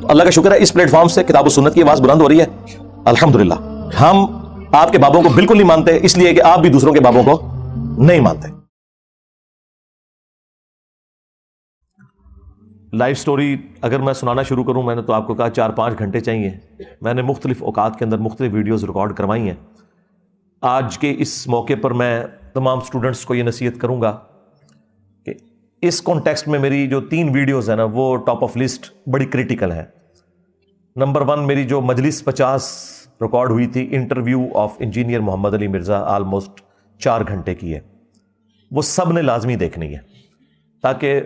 اللہ کا شکر ہے اس پلیٹ فارم سے کتاب و سنت کی آواز بلند ہو رہی ہے الحمدللہ. ہم آپ کے بابوں کو بالکل نہیں مانتے اس لیے کہ آپ بھی دوسروں کے بابوں کو نہیں مانتے. لائف سٹوری اگر میں سنانا شروع کروں، میں نے تو آپ کو کہا 4-5 گھنٹے چاہیے. میں نے مختلف اوقات کے اندر مختلف ویڈیوز ریکارڈ کروائی ہیں. آج کے اس موقع پر میں تمام سٹوڈنٹس کو یہ نصیحت کروں گا کہ اس کانٹیکسٹ میں میری جو 3 ویڈیوز ہیں نا وہ ٹاپ آف لسٹ بڑی کریٹیکل ہیں. نمبر 1 میری جو مجلس 50 ریکارڈ ہوئی تھی، interview of engineer Muhammad Ali Mirza, almost 4 گھنٹے کی ہے. وہ سب نے لازمی دیکھنی ہے تاکہ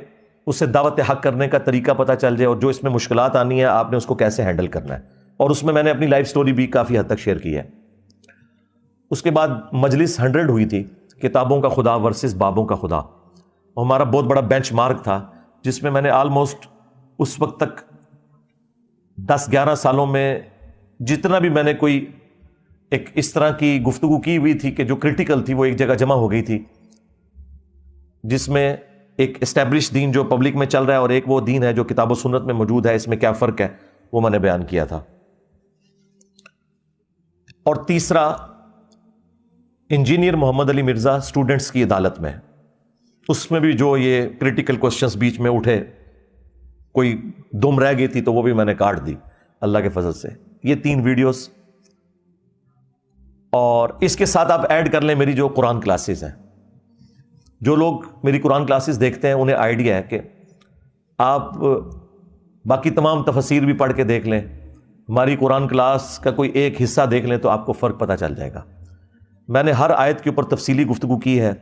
اسے دعوت حق کرنے کا طریقہ پتہ چل جائے اور جو اس میں مشکلات آنی ہے آپ نے اس کو کیسے ہینڈل کرنا ہے. اور اس میں نے اپنی لائف سٹوری بھی کافی حد تک شیئر کی ہے. اس کے بعد مجلس 100 ہوئی تھی، کتابوں کا خدا ورسز بابوں کا خدا. ہمارا بہت بڑا بینچ مارک تھا جس میں نے آلموسٹ اس وقت تک 10-11 سالوں میں جتنا بھی میں نے کوئی ایک اس طرح کی گفتگو کی ہوئی تھی کہ جو کریٹیکل تھی وہ ایک جگہ جمع ہو گئی تھی، جس میں ایک اسٹیبلش دین جو پبلک میں چل رہا ہے اور ایک وہ دین ہے جو کتاب و سنت میں موجود ہے، اس میں کیا فرق ہے وہ میں نے بیان کیا تھا. اور تیسرا انجینئر محمد علی مرزا اسٹوڈنٹس کی عدالت میں، اس میں بھی جو یہ کریٹیکل کوسچنز بیچ میں اٹھے، کوئی دم رہ گئی تھی تو وہ بھی میں نے کاٹ دی اللہ کے فضل سے. یہ 3 ویڈیوز، اور اس کے ساتھ آپ ایڈ کر لیں میری جو قرآن کلاسز ہیں. جو لوگ میری قرآن کلاسز دیکھتے ہیں انہیں آئیڈیا ہے کہ آپ باقی تمام تفسیر بھی پڑھ کے دیکھ لیں، ہماری قرآن کلاس کا کوئی ایک حصہ دیکھ لیں تو آپ کو فرق پتہ چل جائے گا. میں نے ہر آیت کے اوپر تفصیلی گفتگو کی ہے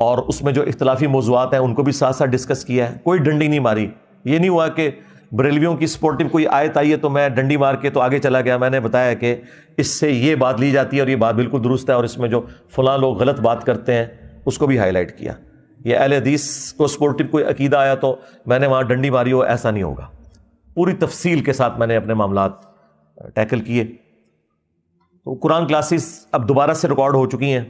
اور اس میں جو اختلافی موضوعات ہیں ان کو بھی ساتھ ساتھ ڈسکس کیا ہے. کوئی ڈنڈی نہیں ماری. یہ نہیں ہوا کہ بریلویوں کی سپورٹو کوئی آیت آئی ہے تو میں ڈنڈی مار کے تو آگے چلا گیا. میں نے بتایا کہ اس سے یہ بات لی جاتی ہے اور یہ بات بالکل درست ہے، اور اس میں جو فلاں لوگ غلط بات کرتے ہیں اس کو بھی ہائی لائٹ کیا. یہ اہل حدیث کو سپورٹو کوئی عقیدہ آیا تو میں نے وہاں ڈنڈی ماری ہو، ایسا نہیں ہوگا. پوری تفصیل کے ساتھ میں نے اپنے معاملات ٹیکل کیے. تو قرآن کلاسز اب دوبارہ سے ریکارڈ ہو چکی ہیں.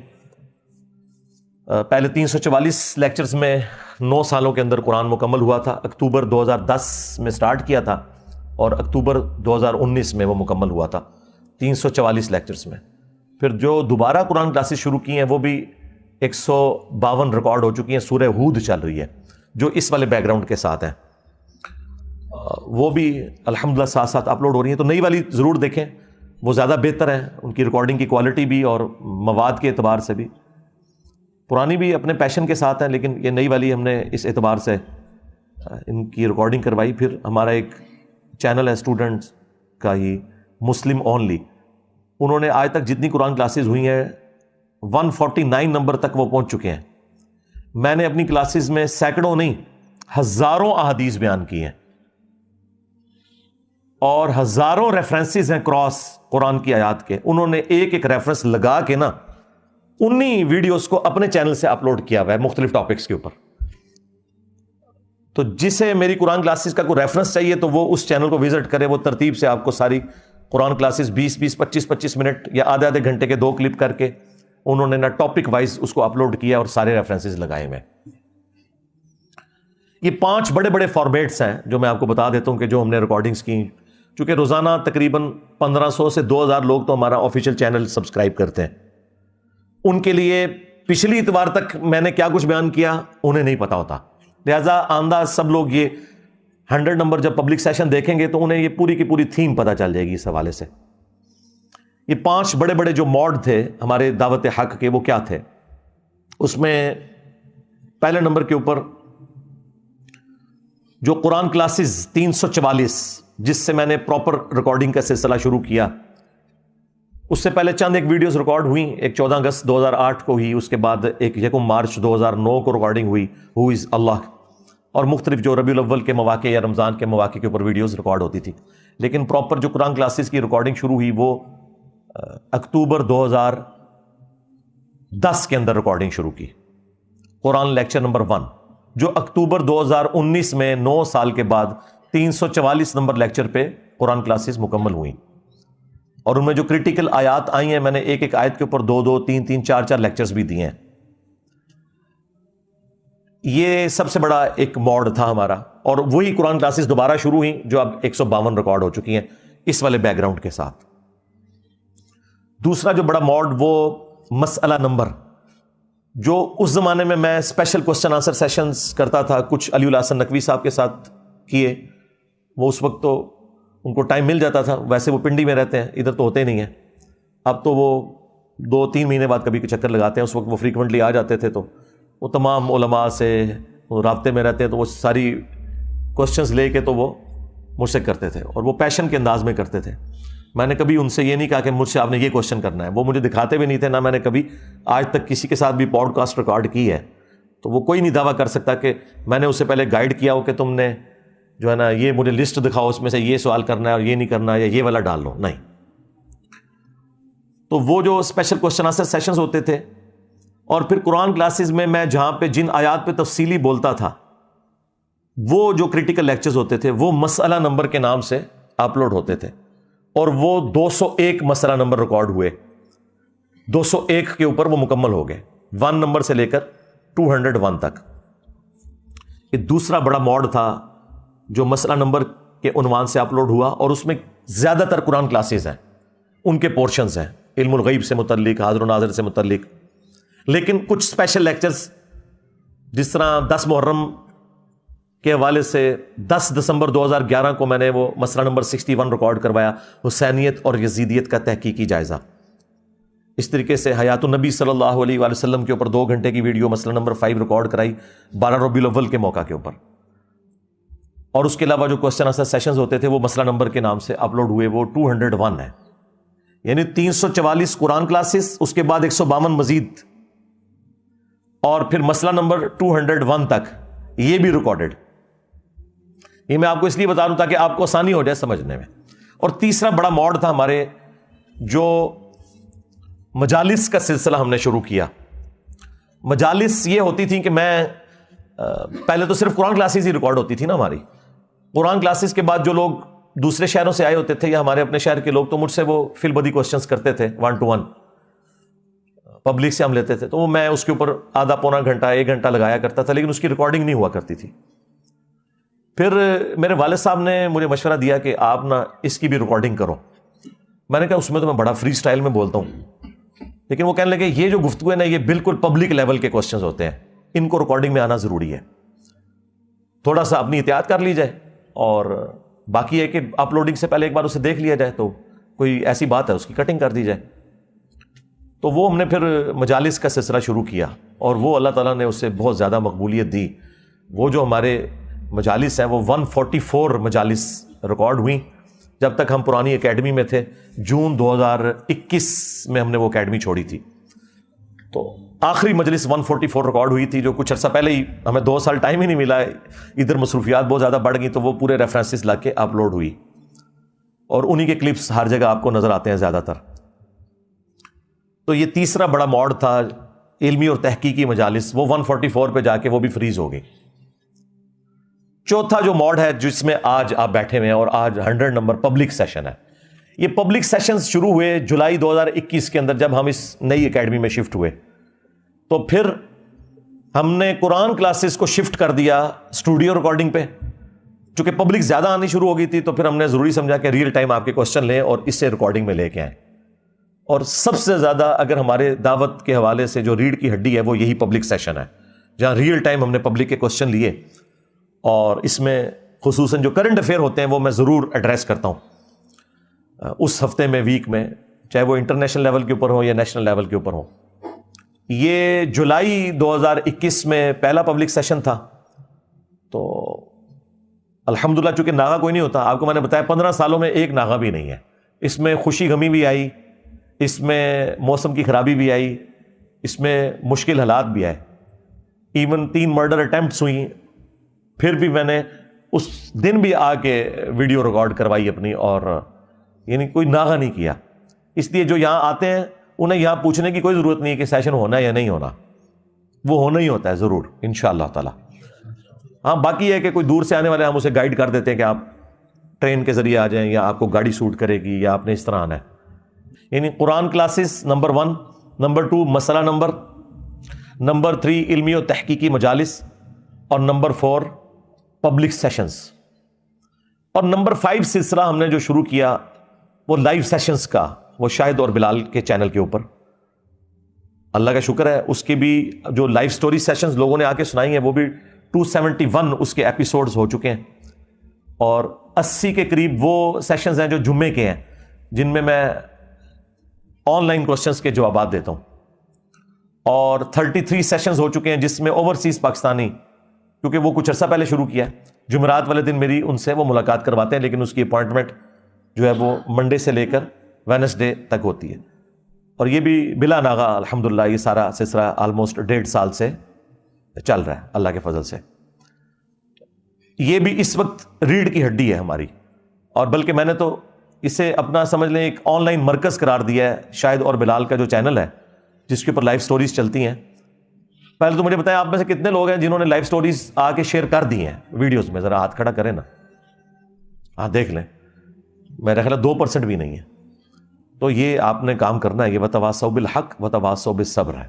پہلے 344 لیکچرز میں 9 سالوں کے اندر قرآن مکمل ہوا تھا. اکتوبر 2010 میں سٹارٹ کیا تھا اور اکتوبر 2019 میں وہ مکمل ہوا تھا 344 لیکچرز میں. پھر جو دوبارہ قرآن کلاسز شروع کی ہیں وہ بھی 152 ریکارڈ ہو چکی ہیں. سورہ ہود چل رہی ہے جو اس والے بیک گراؤنڈ کے ساتھ ہیں، وہ بھی الحمدللہ ساتھ ساتھ اپلوڈ ہو رہی ہیں. تو نئی والی ضرور دیکھیں، وہ زیادہ بہتر ہے، ان کی ریکارڈنگ کی کوالٹی بھی اور مواد کے اعتبار سے بھی. پرانی بھی اپنے پیشن کے ساتھ ہیں لیکن یہ نئی والی ہم نے اس اعتبار سے ان کی ریکارڈنگ کروائی. پھر ہمارا ایک چینل ہے اسٹوڈنٹس کا ہی، مسلم اونلی، انہوں نے آج تک جتنی قرآن کلاسز ہوئی ہیں 149 نمبر تک وہ پہنچ چکے ہیں. میں نے اپنی کلاسز میں سینکڑوں نہیں ہزاروں احادیث بیان کی ہیں اور ہزاروں ریفرنسز ہیں کراس قرآن کی آیات کے. انہوں نے ایک ایک ریفرنس لگا کے نا انہی ویڈیوز کو اپنے چینل سے اپلوڈ کیا ہوا ہے مختلف ٹاپکس کے اوپر. تو جسے میری قرآن کلاسز کا کوئی ریفرنس چاہیے تو وہ اس چینل کو وزٹ کرے. وہ ترتیب سے آپ کو ساری قرآن کلاسز 20-20 25-25 منٹ یا آدھے گھنٹے کے 2 کلپ کر کے انہوں نے نا ٹاپک وائز اس کو اپلوڈ کیا اور سارے ریفرنسز لگائے ہوئے. یہ 5 بڑے بڑے فارمیٹس ہیں جو میں آپ کو بتا دیتا ہوں کہ جو ہم نے ریکارڈنگز کی. چونکہ روزانہ تقریباً 1500 سے 2000 لوگ تو ہمارا آفیشیل چینل سبسکرائب کرتے ہیں. ان کے لیے پچھلی اتوار تک میں نے کیا کچھ بیان کیا انہیں نہیں پتا ہوتا، لہٰذا آندہ سب لوگ یہ 100 نمبر جب پبلک سیشن دیکھیں گے تو انہیں یہ پوری کی پوری تھیم پتہ چل جائے گی اس حوالے سے. یہ 5 بڑے بڑے جو موڈ تھے ہمارے دعوت حق کے وہ کیا تھے؟ اس میں پہلے نمبر کے اوپر جو قرآن کلاسز 344 جس سے میں نے پراپر ریکارڈنگ کا سلسلہ شروع کیا، اس سے پہلے چند ایک ویڈیوز ریکارڈ ہوئی. ایک 14 اگست 2008 کو ہوئی، اس کے بعد ایک 1 مارچ 2009 کو ریکارڈنگ ہوئی ہو از اللہ، اور مختلف جو ربیع الاول کے مواقع یا رمضان کے مواقع کے اوپر ویڈیوز ریکارڈ ہوتی تھی. لیکن پراپر جو قرآن کلاسز کی ریکارڈنگ شروع ہوئی وہ اکتوبر 2010 کے اندر ریکارڈنگ شروع کی. قرآن لیکچر نمبر 1 جو اکتوبر 2019 میں 9 سال کے بعد 344 نمبر لیکچر پہ قرآن کلاسز مکمل ہوئیں. اور ان میں جو کریٹیکل آیات آئی ہیں میں نے ایک ایک آیت کے اوپر 2-2 3-3 4-4 لیکچرز بھی دیے ہیں. یہ سب سے بڑا ایک موڈ تھا ہمارا. اور وہی قرآن کلاسز دوبارہ شروع ہوئیں جو اب 152 ریکارڈ ہو چکی ہیں اس والے بیک گراؤنڈ کے ساتھ۔ دوسرا جو بڑا موڈ وہ مسئلہ نمبر، جو اس زمانے میں اسپیشل کوسچن آنسر سیشنز کرتا تھا، کچھ علی الحسن نقوی صاحب کے ساتھ کیے، وہ اس وقت تو ان کو ٹائم مل جاتا تھا، ویسے وہ پنڈی میں رہتے ہیں، ادھر تو ہوتے نہیں ہیں، اب تو وہ 2-3 مہینے بعد کبھی چکر لگاتے ہیں، اس وقت وہ فریکوینٹلی آ جاتے تھے، تو وہ تمام علماء سے رابطے میں رہتے ہیں، تو وہ ساری کوسچنز لے کے تو وہ مجھ سے کرتے تھے، اور وہ پیشن کے انداز میں کرتے تھے۔ میں نے کبھی ان سے یہ نہیں کہا کہ مجھ سے آپ نے یہ کوسچن کرنا ہے، وہ مجھے دکھاتے بھی نہیں تھے، نہ میں نے کبھی آج تک کسی کے ساتھ بھی پوڈ کاسٹ ریکارڈ کی ہے، تو وہ کوئی نہیں دعویٰ کر سکتا کہ میں نے اس سے پہلے گائیڈ کیا ہو کہ تم نے جو ہے نا یہ مجھے لسٹ دکھاؤ، اس میں سے یہ سوال کرنا ہے اور یہ نہیں کرنا یا یہ والا ڈال لو، نہیں۔ تو وہ جو اسپیشل کوسچن آنسر سیشنز ہوتے تھے، اور پھر قرآن کلاسز میں جہاں پہ جن آیات پہ تفصیلی بولتا تھا، وہ جو کریٹیکل لیکچرز ہوتے تھے وہ مسئلہ نمبر کے نام سے اپلوڈ ہوتے تھے، اور وہ 201 مسئلہ نمبر ریکارڈ ہوئے، 201 کے اوپر وہ مکمل ہو گئے، 1 نمبر سے لے کر 201 تک۔ یہ دوسرا بڑا موڈ تھا جو مسئلہ نمبر کے عنوان سے اپلوڈ ہوا، اور اس میں زیادہ تر قرآن کلاسز ہیں، ان کے پورشنز ہیں علم الغیب سے متعلق، حاضر و ناظر سے متعلق، لیکن کچھ اسپیشل لیکچرز جس طرح 10 محرم کے حوالے سے 10 دسمبر 2011 کو میں نے وہ مسئلہ نمبر 61 ریکارڈ کروایا، حسینیت اور یزیدیت کا تحقیقی جائزہ۔ اس طریقے سے حیات النبی صلی اللہ علیہ وآلہ وسلم کے اوپر 2 گھنٹے کی ویڈیو مسئلہ نمبر 5 ریکارڈ کرائی 12 ربیع الاول کے موقع کے اوپر، اور اس کے علاوہ جو کوسچن آنسر سیشنز ہوتے تھے وہ مسئلہ نمبر کے نام سے اپلوڈ ہوئے، وہ 201 ہے، یعنی 344 قرآن کلاسز، اس کے بعد 152 مزید، اور پھر مسئلہ نمبر 201 تک یہ بھی ریکارڈڈ۔ یہ میں آپ کو اس لیے بتا دوں تاکہ آپ کو آسانی ہو جائے سمجھنے میں۔ اور تیسرا بڑا موڈ تھا ہمارے، جو مجالس کا سلسلہ ہم نے شروع کیا۔ مجالس یہ ہوتی تھیں کہ میں پہلے تو صرف قرآن کلاسز ہی ریکارڈ ہوتی تھی نا ہماری، قرآن کلاسز کے بعد جو لوگ دوسرے شہروں سے آئے ہوتے تھے یا ہمارے اپنے شہر کے لوگ، تو مجھ سے وہ فی البدی کوسچنز کرتے تھے 1 to 1، پبلک سے ہم لیتے تھے، تو وہ میں اس کے اوپر آدھا پونا گھنٹہ 1 گھنٹہ لگایا کرتا تھا، لیکن اس کی ریکارڈنگ نہیں ہوا کرتی تھی۔ پھر میرے والد صاحب نے مجھے مشورہ دیا کہ آپ نا اس کی بھی ریکارڈنگ کرو۔ میں نے کہا اس میں تو میں بڑا فری سٹائل میں بولتا ہوں، لیکن وہ کہنے لگے یہ جو گفتگو ہے نا یہ بالکل پبلک لیول کے کوسچنز ہوتے ہیں، ان کو ریکارڈنگ میں آنا ضروری ہے، تھوڑا سا اپنی احتیاط کر لی جائے، اور باقی ہے کہ اپلوڈنگ سے پہلے ایک بار اسے دیکھ لیا جائے، تو کوئی ایسی بات ہے اس کی کٹنگ کر دی جائے۔ تو وہ ہم نے پھر مجالس کا سلسلہ شروع کیا، اور وہ اللہ تعالیٰ نے اس سے بہت زیادہ مقبولیت دی۔ وہ جو ہمارے مجالس ہیں وہ 144 مجالس ریکارڈ ہوئیں جب تک ہم پرانی اکیڈمی میں تھے۔ جون 2021 میں ہم نے وہ اکیڈمی چھوڑی تھی، تو آخری مجلس 144 ریکارڈ ہوئی تھی، جو کچھ عرصہ پہلے ہی، ہمیں 2 سال ٹائم ہی نہیں ملا، ادھر مصروفیات بہت زیادہ بڑھ گئی، تو وہ پورے ریفرنسز لا کے اپلوڈ ہوئی، اور انہی کے کلپس ہر جگہ آپ کو نظر آتے ہیں زیادہ تر۔ تو یہ تیسرا بڑا موڈ تھا علمی اور تحقیقی مجالس، وہ 144 پہ جا کے وہ بھی فریز ہو گئی۔ چوتھا جو موڈ ہے جس میں آج آپ بیٹھے ہوئے ہیں، اور آج 100 نمبر پبلک سیشن ہے، یہ پبلک سیشنز شروع ہوئے جولائی 2021 کے اندر، جب ہم اس نئی اکیڈمی میں شفٹ ہوئے، تو پھر ہم نے قرآن کلاسز کو شفٹ کر دیا اسٹوڈیو ریکارڈنگ پہ۔ چونکہ پبلک زیادہ آنی شروع ہو گئی تھی، تو پھر ہم نے ضروری سمجھا کہ ریئل ٹائم آپ کے کوسچن لیں اور اس سے ریکارڈنگ میں لے کے آئیں۔ اور سب سے زیادہ اگر ہمارے دعوت کے حوالے سے جو ریڑھ کی ہڈی ہے وہ یہی پبلک سیشن ہے، جہاں ریئل ٹائم ہم نے پبلک کے کوسچن لیے، اور اس میں خصوصاً جو کرنٹ افیئر ہوتے ہیں وہ میں ضرور ایڈریس کرتا ہوں اس ہفتے میں، ویک میں، چاہے وہ انٹرنیشنل لیول کے اوپر ہو یا نیشنل لیول کے اوپر ہو۔ یہ جولائی 2021 میں پہلا پبلک سیشن تھا، تو الحمدللہ چونکہ ناغہ کوئی نہیں ہوتا، آپ کو میں نے بتایا 15 سالوں میں ایک ناغہ بھی نہیں ہے، اس میں خوشی غمی بھی آئی، اس میں موسم کی خرابی بھی آئی، اس میں مشکل حالات بھی آئے، ایون 3 مرڈر اٹیمپٹس ہوئیں، پھر بھی میں نے اس دن بھی آ کے ویڈیو ریکارڈ کروائی اپنی، اور یعنی کوئی ناغہ نہیں کیا۔ اس لیے جو یہاں آتے ہیں انہیں یہاں پوچھنے کی کوئی ضرورت نہیں ہے کہ سیشن ہونا ہے یا نہیں ہونا، وہ ہونا ہی ہوتا ہے ضرور انشاءاللہ تعالی۔ ہاں باقی ہے کہ کوئی دور سے آنے والے ہم اسے گائیڈ کر دیتے ہیں کہ آپ ٹرین کے ذریعے آ جائیں، یا آپ کو گاڑی سوٹ کرے گی، یا آپ نے اس طرح آنا ہے۔ یعنی قرآن کلاسز نمبر 1، نمبر 2 مسئلہ نمبر 3 علمی و تحقیقی مجالس، اور نمبر 4 پبلک سیشنز. اور نمبر 5 سلسلہ ہم نے جو شروع کیا وہ لائیو سیشنز کا, وہ شاہد اور بلال کے چینل کے اوپر. اللہ کا شکر ہے اس کی بھی جو لائیو سٹوری سیشنز لوگوں نے آ کے سنائی ہیں وہ بھی 271 اس کے ایپیسوڈز ہو چکے ہیں, اور 80 کے قریب وہ سیشنز ہیں جو جمعے کے ہیں جن میں آن لائن کوسچنز کے جوابات دیتا ہوں, اور 33 سیشنز ہو چکے ہیں جس میں اوورسیز پاکستانی, کیونکہ وہ کچھ عرصہ پہلے شروع کیا ہے, جمعرات والے دن میری ان سے وہ ملاقات کرواتے ہیں, لیکن اس کی اپوائنٹمنٹ جو ہے وہ منڈے سے لے کر وینسڈے تک ہوتی ہے. اور یہ بھی بلا ناغہ الحمدللہ یہ سارا سلسلہ آلموسٹ 1.5 سال سے چل رہا ہے اللہ کے فضل سے. یہ بھی اس وقت ریڑھ کی ہڈی ہے ہماری, اور بلکہ میں نے تو اسے اپنا سمجھ لیں ایک آن لائن مرکز قرار دیا ہے. شاہد اور بلال کا جو چینل ہے جس کے اوپر لائیو سٹوریز چلتی ہیں, پہلے تو مجھے بتائیں آپ میں سے کتنے لوگ ہیں جنہوں نے لائیو سٹوریز آ کے شیئر کر دی ہیں ویڈیوز میں؟ ذرا ہاتھ کھڑا کریں نا, ہاں دیکھ لیں, میرا خیال 2% بھی نہیں ہے. تو یہ آپ نے کام کرنا ہے, یہ وتواصوا بالحق وتواصوا بالصبر ہے.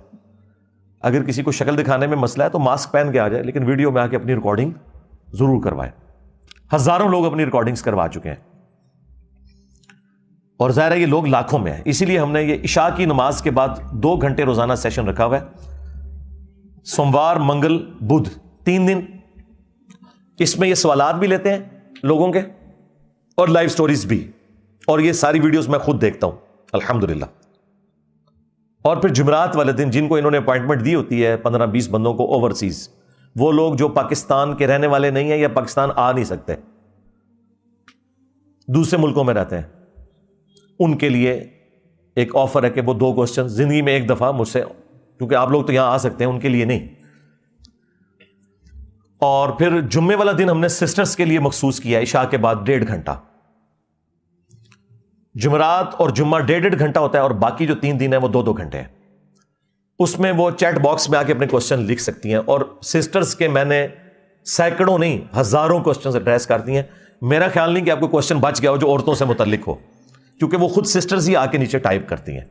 اگر کسی کو شکل دکھانے میں مسئلہ ہے تو ماسک پہن کے آ جائے, لیکن ویڈیو میں آ کے اپنی ریکارڈنگ ضرور کروائے. ہزاروں لوگ اپنی ریکارڈنگز کروا چکے ہیں, اور ظاہر ہے یہ لوگ لاکھوں میں ہیں. اسی لیے ہم نے یہ عشاء کی نماز کے بعد 2 گھنٹے روزانہ سیشن رکھا ہوا ہے, سوموار منگل بدھ 3 دن. اس میں یہ سوالات بھی لیتے ہیں لوگوں کے اور لائیو سٹوریز بھی, اور یہ ساری ویڈیوز میں خود دیکھتا ہوں الحمدللہ. اور پھر جمعرات والے دن جن کو انہوں نے اپوائنٹمنٹ دی ہوتی ہے 15-20 بندوں کو اوورسیز, وہ لوگ جو پاکستان کے رہنے والے نہیں ہیں یا پاکستان آ نہیں سکتے, دوسرے ملکوں میں رہتے ہیں, ان کے لیے ایک آفر ہے کہ وہ 2 کوسچن زندگی میں ایک دفعہ مجھ سے, کیونکہ آپ لوگ تو یہاں آ سکتے ہیں, ان کے لیے نہیں. اور پھر جمعے والا دن ہم نے سسٹرز کے لیے مخصوص کیا عشاء کے بعد 1.5 گھنٹہ. جمعرات اور جمعہ 1.5 گھنٹہ ہوتا ہے, اور باقی جو 3 دن ہیں وہ 2-2 گھنٹے ہیں. اس میں وہ چیٹ باکس میں آ کے اپنے کوسچن لکھ سکتی ہیں, اور سسٹرز کے میں نے سینکڑوں نہیں ہزاروں کوسچنز ایڈریس کر دی ہیں. میرا خیال نہیں کہ آپ کو کوسچن بچ گیا ہو جو عورتوں سے متعلق ہو, کیونکہ وہ خود سسٹرز ہی آ کے نیچے ٹائپ کرتی ہیں.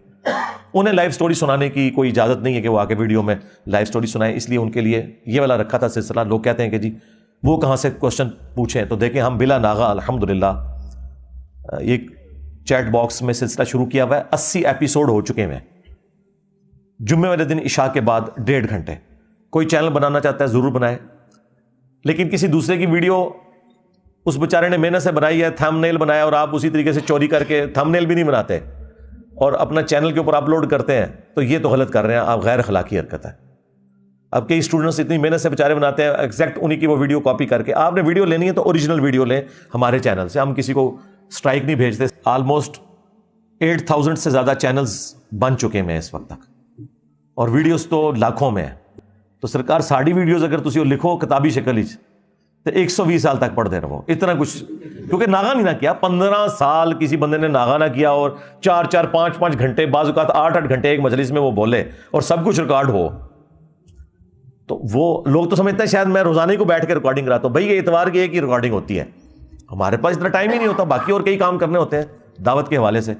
انہیں لائیو سٹوری سنانے کی کوئی اجازت نہیں ہے کہ وہ آ کے ویڈیو میں لائیو سٹوری سنائیں, اس لیے ان کے لیے یہ والا رکھا تھا سلسلہ. لوگ کہتے ہیں کہ جی وہ کہاں سے کوسچن پوچھیں, تو دیکھیں ہم بلا ناغہ الحمدللہ یہ چیٹ باکس میں سلسلہ شروع کیا ہوا ہے. 80 ایپیسوڈ ہو چکے ہیں. جمعے والے دن عشاء کے بعد 1.5 گھنٹے. کوئی چینل بنانا چاہتا ہے ضرور بنائے, لیکن کسی دوسرے کی ویڈیو اس بیچارے نے محنت سے بنائی ہے, تھم نیل بنایا, اور آپ اسی طریقے سے چوری کر کے تھم نیل بھی نہیں بناتے اور اپنا چینل کے اوپر اپلوڈ کرتے ہیں, تو یہ تو غلط کر رہے ہیں آپ, غیر اخلاقی حرکت ہے. اب کئی اسٹوڈنٹس اتنی محنت سے بیچارے بناتے ہیں ایگزیکٹ انہی کی وہ ویڈیو کاپی کر کے. آپ نے ویڈیو لینی ہے تو اوریجنل ویڈیو لیں ہمارے چینل سے, ہم کسی کو اسٹرائک نہیں بھیجتے. آلموسٹ 8000 سے زیادہ چینلز بن چکے ہیں اس وقت تک, اور ویڈیوز تو لاکھوں میں ہیں. تو سرکار ساڑی ویڈیوز اگر تسی لکھو کتابی شکل ہی تو 120 سال تک پڑھ دے رہو اتنا کچھ, کیونکہ ناغا نہیں نہ کیا. 15 سال کسی بندے نے ناغا نہ کیا, اور 4-4 5-5 گھنٹے, بعض اوقات 8-8 گھنٹے ایک مجلس میں وہ بولے اور سب کچھ ریکارڈ ہو, تو وہ لوگ تو سمجھتے ہیں شاید میں روزانہ ہی کو بیٹھ کے ریکارڈنگ کراتا ہوں. بھائی یہ اتوار کی ایک ہی ریکارڈنگ ہوتی ہے, ہمارے پاس اتنا ٹائم ہی نہیں ہوتا, باقی اور کئی کام کرنے ہوتے ہیں دعوت کے حوالے سے.